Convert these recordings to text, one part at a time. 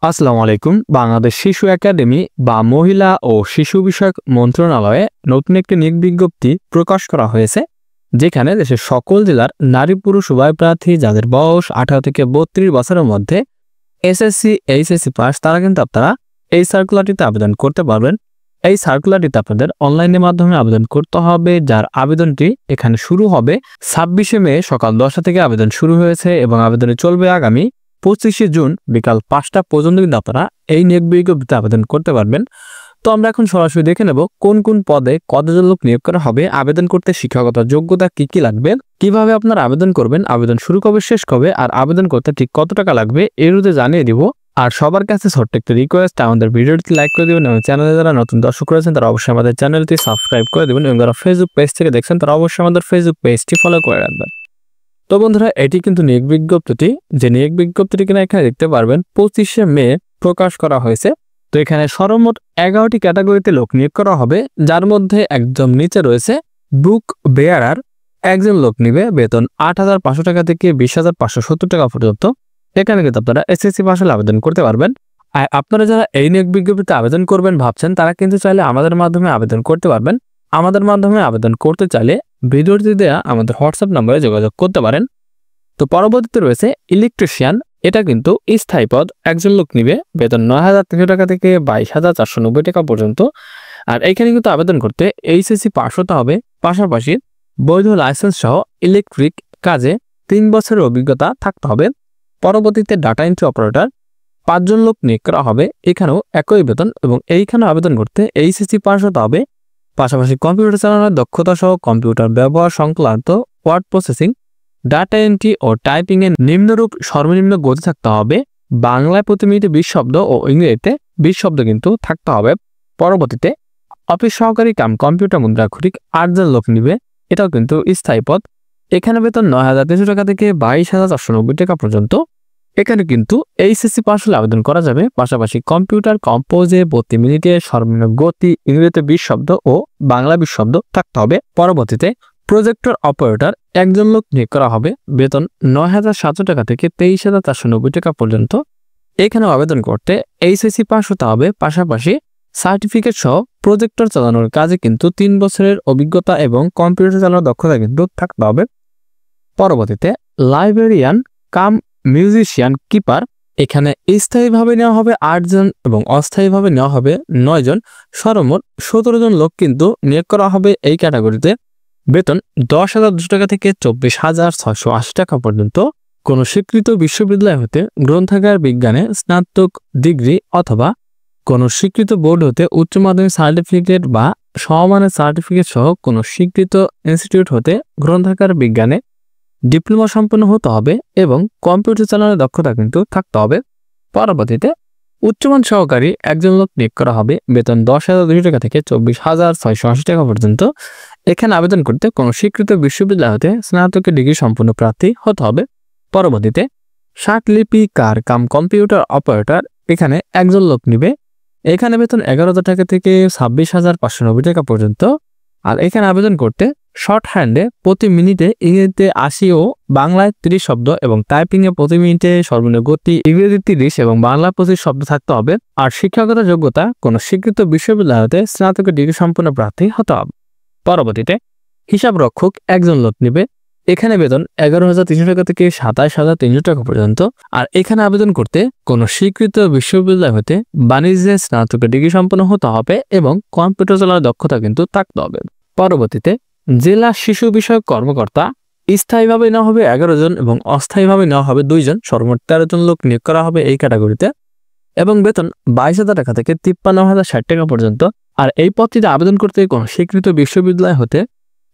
আসসালামু আলাইকুম। বাংলাদেশ শিশু একাডেমি বা মহিলা ও শিশু বিষয়ক মন্ত্রণালয়ে নতুন একটি নিয়োগ বিজ্ঞপ্তি প্রকাশ করা হয়েছে, যেখানে দেশের সকল জেলার নারী পুরুষ উভয় প্রার্থী যাদের বয়স 18 থেকে 32 বছরের মধ্যে এসএসসি এইচএসসি পাস তারা কিন্তু আপনারা এই সার্কুলারটিতে আবেদন করতে পারবেন। এই সার্কুলারটিতে আপনাদের অনলাইনের মাধ্যমে আবেদন করতে হবে, যার আবেদনটি এখানে শুরু হবে 26শে মে সকাল 10টা থেকে আবেদন শুরু হয়েছে এবং আবেদনে চলবে আগামী 25শে জুন বিকাল 5টা পর্যন্ত কিন্তু আপনারা এই নিয়োগ বিজ্ঞপ্তিতে আবেদন করতে পারবেন। তো আমরা এখন সরাসরি দেখে নেব কোন কোন পদে কতজন লোক নিয়োগ করা হবে, আবেদন করতে শিক্ষাগত যোগ্যতা কি কি লাগবে, কিভাবে আপনারা আবেদন করবেন, আবেদন শুরু কবে শেষ কবে, আর আবেদন করতে ঠিক কত টাকা লাগবে এর মধ্যে জানিয়ে দিব। আর সবার কাছে ছোট্ট একটা রিকোয়েস্ট, আমাদের ভিডিওটি লাইক করে দেবেন এবং চ্যানেলে যারা নতুন দর্শক রয়েছেন তারা অবশ্যই আমাদের চ্যানেলটি সাবস্ক্রাইব করে দেবেন এবং যারা ফেসবুক পেজ থেকে দেখছেন তারা অবশ্যই আমাদের ফেসবুক পেজটি ফলো করে রাখবেন। তো বন্ধুরা, এটি কিন্তু নিয়োগ বিজ্ঞপ্তিটি, যে নিয়োগ বিজ্ঞপ্তিটি কিনা এখানে দেখতে পারবেন 25শে মে প্রকাশ করা হয়েছে। তো এখানে সর্বমোট 11টি ক্যাটাগরিতে লোক নিয়োগ করা হবে, যার মধ্যে একদম নিচে রয়েছে বুক বেয়ারার। একজন লোক নিবে বেতন 8,500 টাকা থেকে 20,570 টাকা পর্যন্ত। এখানে কিন্তু আপনারা এসএসসি পাশে আবেদন করতে পারবেন। আর আপনারা যারা এই নিয়োগ বিজ্ঞপ্তিতে আবেদন করবেন ভাবছেন, তারা কিন্তু চাইলে আমাদের মাধ্যমে আবেদন করতে পারবেন। আমাদের মাধ্যমে আবেদন করতে চাইলে ভিডিওটি দেওয়া আমাদের হোয়াটসঅ্যাপ নম্বরে যোগাযোগ করতে পারেন। তো পরবর্তীতে রয়েছে ইলেকট্রিশিয়ান। এটা কিন্তু স্থায়ী পদ, একজন লোক নিবে বেতন 9,300 টাকা থেকে 22,490 টাকা পর্যন্ত। আর এইখানে কিন্তু আবেদন করতে এইচএসসি পাস হতে হবে, পাশাপাশি বৈধ লাইসেন্স সহ ইলেকট্রিক কাজে 3 বছরের অভিজ্ঞতা থাকতে হবে। পরবর্তীতে ডাটা এন্ট্রি অপারেটর 5 জন লোক নিয়োগ করা হবে, এখানেও একই বেতন এবং এইখানে আবেদন করতে এইচএসসি পাস হতে হবে, পাশাপাশি কম্পিউটার চালানোর দক্ষতা সহ কম্পিউটার ব্যবহার সংক্রান্ত ওয়ার্ড প্রসেসিং, ডাটা এন্ট্রি ও টাইপিং এর নিম্নরূপ সর্বনিম্ন গতি থাকতে হবে। বাংলায় প্রতি মিনিটে 20 শব্দ ও ইংরেজিতে 20 শব্দ কিন্তু থাকতে হবে। পরবর্তীতে অফিস সহকারী কাম কম্পিউটার মুদ্রাক্ষরিক 8 জন লোক নিবে, এটাও কিন্তু স্থায়ী পদ। এখানে বেতন 9,300 টাকা থেকে 22,490 টাকা পর্যন্ত। এখানে কিন্তু এইচএসসি পাস হলে আবেদন করা যাবে, পাশাপাশি কম্পিউটার কম্পোজে প্রতি মিনিটে সর্বনিম্ন গতি ইংরেজিতে 20 শব্দ ও বাংলা 20 শব্দ থাকতে হবে। পরবর্তীতে প্রজেক্টর অপারেটর একজন লোক নিয়োগ করা হবে, বেতন 9,700 টাকা থেকে 23,490 টাকা পর্যন্ত। এখানেও আবেদন করতে এইচএসসি পাস হতে হবে, পাশাপাশি সার্টিফিকেট সহ প্রজেক্টর চালানোর কাজে কিন্তু 3 বছরের অভিজ্ঞতা এবং কম্পিউটার চালানোর দক্ষতা কিন্তু থাকতে হবে। পরবর্তীতে লাইব্রেরিয়ান কাম মিউজিশিয়ান কিপার, এখানে স্থায়ীভাবে নেওয়া হবে 8 জন এবং অস্থায়ীভাবে নেওয়া হবে 9 জন। সর্বমোট 17 জন লোক কিন্তু নিয়োগ করা হবে এই ক্যাটাগরিতে। বেতন 10,200 টাকা থেকে 24,680 টাকা পর্যন্ত। কোনো স্বীকৃত বিশ্ববিদ্যালয় হতে গ্রন্থাগার বিজ্ঞানে স্নাতক ডিগ্রি অথবা কোনো স্বীকৃত বোর্ড হতে উচ্চ মাধ্যমিক সার্টিফিকেট বা সমমানের সার্টিফিকেট সহ কোনো স্বীকৃত ইনস্টিটিউট হতে গ্রন্থাগার বিজ্ঞানে ডিপ্লোমা সম্পন্ন হতে হবে এবং কম্পিউটার চালানোর দক্ষতা কিন্তু থাকতে হবে। পরবর্তীতে উচ্চমান সহকারী একজন লোক নিয়োগ করা হবে, বেতন 10,200 টাকা থেকে 24,680 টাকা পর্যন্ত। এখানে আবেদন করতে কোনো স্বীকৃত বিশ্ববিদ্যালয় হতে স্নাতকের ডিগ্রি সম্পন্ন প্রার্থী হতে হবে। পরবর্তীতে লিপিকার কাম কম্পিউটার অপারেটর, এখানে একজন লোক নিবে, এখানে বেতন 11,000 টাকা থেকে 26,590 টাকা পর্যন্ত। আর এখানে আবেদন করতে শর্ট হ্যান্ডে প্রতি মিনিটে ইংরেজিতে 80 ও বাংলায় 30 শব্দ এবং টাইপিংয়ে প্রতি মিনিটে সর্বনিম্ন গতি ইংরেজি 30 এবং বাংলা 25 শব্দ থাকতে হবে। আর শিক্ষাগত যোগ্যতা কোনো স্বীকৃত বিশ্ববিদ্যালয় হতে স্নাতকের ডিগ্রি সম্পন্ন প্রার্থী হতে হবে। পরবর্তীতে হিসাব রক্ষক একজন লোক নিবে, এখানে বেতন 11,300 টাকা থেকে 27,300 টাকা পর্যন্ত। আর এখানে আবেদন করতে কোনো স্বীকৃত বিশ্ববিদ্যালয় হতে বাণিজ্যে স্নাতকের ডিগ্রি সম্পন্ন হতে হবে এবং কম্পিউটার চালানোর দক্ষতা কিন্তু থাকতে হবে। পরবর্তীতে জেলা শিশু বিষয়ক কর্মকর্তা, স্থায়ীভাবে নেওয়া হবে 11 জন এবং অস্থায়ীভাবে নেওয়া হবে 2 জন। সর্বমোট 13 জন লোক নিয়োগ করা হবে এই ক্যাটাগরিতে এবং বেতন 22,000 টাকা থেকে 53,060 টাকা পর্যন্ত। আর এই পদটিতে আবেদন করতে কোনো স্বীকৃত বিশ্ববিদ্যালয় হতে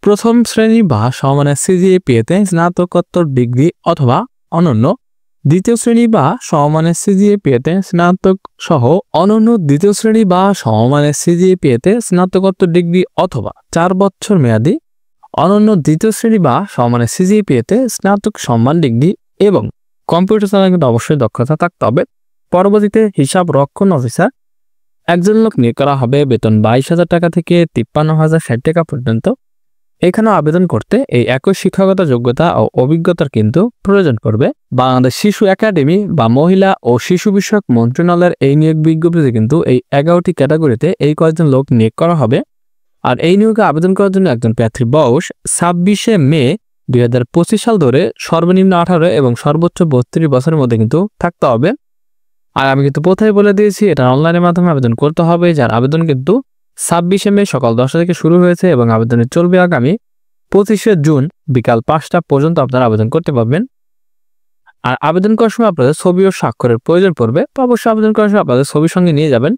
প্রথম শ্রেণী বা সমমানের সিজিপিএতে স্নাতকোত্তর ডিগ্রি অথবা অনন্য, দ্বিতীয় শ্রেণী বা সমমানের সিজিপিএতে স্নাতক সহ অনন্য দ্বিতীয় শ্রেণী বা সমমানের সিজিপিএতে স্নাতকোত্তর ডিগ্রি অথবা 4 বছর মেয়াদী অনন্য দ্বিতীয় শ্রেণী বা সমমানের সিজিপিএতে স্নাতক সম্মান ডিগ্রি এবং কম্পিউটার চালানোর কিন্তু অবশ্যই দক্ষতা থাকতে হবে। পরবর্তীতে হিসাব রক্ষণ অফিসার একজন লোক নিয়োগ করা হবে, বেতন 22,000 টাকা থেকে 53,060 টাকা পর্যন্ত। এখানেও আবেদন করতে এই একই শিক্ষাগত যোগ্যতা ও অভিজ্ঞতার কিন্তু প্রয়োজন পড়বে। বাংলাদেশ শিশু একাডেমি বা মহিলা ও শিশু বিষয়ক মন্ত্রণালয়ের এই নিয়োগ বিজ্ঞপ্তিতে কিন্তু এই 11টি ক্যাটাগরিতে এই কয়েকজন লোক নিয়োগ করা হবে। আর এই নিয়োগে আবেদন করার জন্য একজন প্রার্থীর বয়স 26শে মে 2025 সাল ধরে সর্বনিম্ন 18 এবং সর্বোচ্চ 32 বছরের মধ্যে কিন্তু থাকতে হবে। আর আমি কিন্তু প্রথমে বলে দিয়েছি এটা অনলাইনের মাধ্যমে আবেদন করতে হবে, যার আবেদন কিন্তু 26শে মে সকাল 10টা থেকে শুরু হয়েছে এবং আবেদনের চলবে আগামী 25শে জুন বিকাল 5টা পর্যন্ত আপনারা আবেদন করতে পারবেন। আর আবেদন করার সময় আপনাদের ছবি ও স্বাক্ষরের প্রয়োজন পড়বে, তো অবশ্যই আবেদন করার সময় আপনাদের ছবির সঙ্গে নিয়ে যাবেন।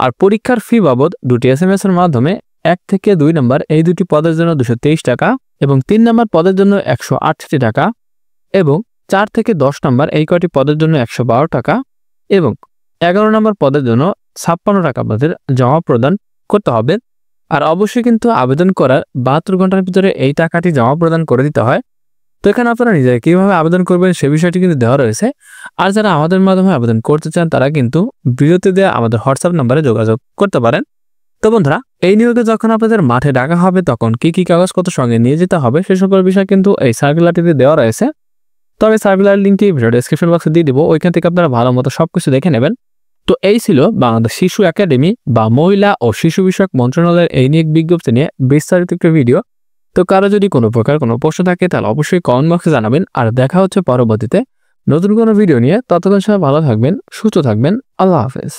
আর পরীক্ষার ফি বাবদ 2টি SMS এর মাধ্যমে 1 থেকে 2 নম্বর এই 2টি পদের জন্য 223 টাকা এবং 3 নম্বর পদের জন্য 168 টাকা এবং 4 থেকে 10 নম্বর এই কয়টি পদের জন্য 112 টাকা এবং 11 নম্বর পদের জন্য 56 টাকা আপনাদের জমা প্রদান করতে হবে। আর অবশ্যই কিন্তু আবেদন করার 72 ঘন্টার ভিতরে এই টাকাটি জমা প্রদান করে দিতে হয়। তো এখানে আপনারা নিজেরা কীভাবে আবেদন করবেন সে বিষয়টি কিন্তু দেওয়া রয়েছে। আর যারা আমাদের মাধ্যমে আবেদন করতে চান তারা কিন্তু ভিডিওতে দেওয়া আমাদের হোয়াটসঅ্যাপ নাম্বারে যোগাযোগ করতে পারেন। তো বন্ধুরা, এই নিয়োগে যখন আপনাদের মাঠে ডাকা হবে তখন কি কি কাগজপত্র সঙ্গে নিয়ে যেতে হবে সে সকল বিষয় কিন্তু এই সার্কুলারটিতে দেওয়া রয়েছে। তবে সার্কুলার লিঙ্কটি ভিডিও ডেসক্রিপশন বক্সে দিয়ে দিব, ওইখান থেকে আপনারা ভালো মতো সবকিছু দেখে নেবেন। তো এই ছিল বাংলাদেশ শিশু একাডেমি বা মহিলা ও শিশু বিষয়ক মন্ত্রণালয়ের এই নিয়োগ বিজ্ঞপ্তি নিয়ে বিস্তারিত একটা ভিডিও। তো কারো যদি কোনো প্রকার কোনো প্রশ্ন থাকে তাহলে অবশ্যই কমেন্ট বক্সে জানাবেন। আর দেখা হচ্ছে পরবর্তীতে নতুন কোনো ভিডিও নিয়ে। ততক্ষণ সবাই ভালো থাকবেন, সুস্থ থাকবেন। আল্লাহ হাফেজ।